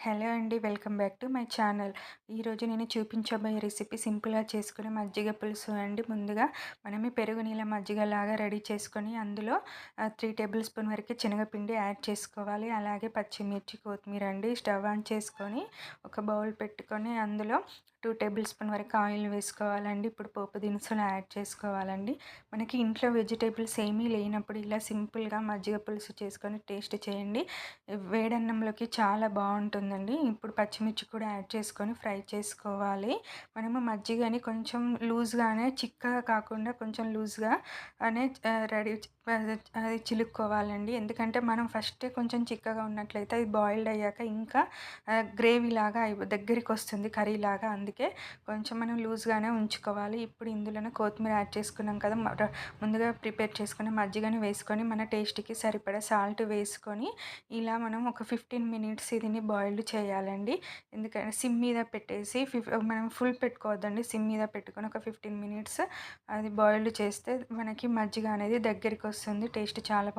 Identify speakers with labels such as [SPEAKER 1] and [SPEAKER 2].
[SPEAKER 1] Hello అండి. Welcome back to my channel. ఈరోజు నేను చూపించబోయే రెసిపీ సింపుల్‌గా చేసుకునే మజ్జిగ పులుసు అండి. ముందుగా మనము పెరుగు నీళ్ళ మజ్జిగలాగా రెడీ చేసుకొని అందులో 3 టేబుల్ స్పూన్ వరకు శనగపిండి యాడ్ చేసుకోవాలి. అలాగే పచ్చిమిర్చి, కొత్తిమీర అండి. స్టవ్ ఆన్ చేసుకొని ఒక బౌల్ పెట్టుకొని అందులో 2 టేబుల్ స్పూన్ వరకు ఆయిల్ వేసుకోవాలండి. ఇప్పుడు పోపు దినుసులు యాడ్ చేసుకోవాలండి. మనకి ఇంట్లో వెజిటేబుల్స్ ఏమీ లేనప్పుడు ఇలా సింపుల్‌గా మజ్జిగ పులుసు చేసుకొని టేస్ట్ చేయండి. వేడన్నంలోకి చాలా బావుంటుందండి. ఇప్పుడు పచ్చిమిర్చి కూడా యాడ్ చేసుకొని ఫ్రై చేసుకోవాలి. మనము మజ్జిగని కొంచెం లూజ్‌గానే చిక్కగా కాకుండా కొంచెం లూజ్‌గా అనే రెడీ అది చిలుక్కోవాలండి. ఎందుకంటే మనం ఫస్టే కొంచెం చిక్కగా ఉన్నట్లయితే అది బాయిల్డ్ అయ్యాక ఇంకా గ్రేవీలాగా దగ్గరికొస్తుంది కర్రీలాగా. అందుకే కొంచెం మనం లూజ్‌గానే ఉంచుకోవాలి. ఇప్పుడు ఇందులోనే కొత్తిమీర యాడ్ చేసుకున్నాం కదా! ముందుగా ప్రిపేర్ చేసుకున్న మజ్జిగని వేసుకొని మన టేస్ట్‌కి సరిపడా సాల్ట్ వేసుకొని ఇలా మనం ఒక 15 మినిట్స్ దీన్ని బాయిల్డ్ చేయాలండి. ఎందుకంటే సిమ్ మీద పెట్టేసి మనం ఫుల్ పెట్టుకోవద్దండి. సిమ్ మీద పెట్టుకొని ఒక 15 మినిట్స్ అది బాయిల్డ్ చేస్తే మనకి మజ్జిగ అనేది దగ్గరికొస్తుంది. టేస్ట్ చాలా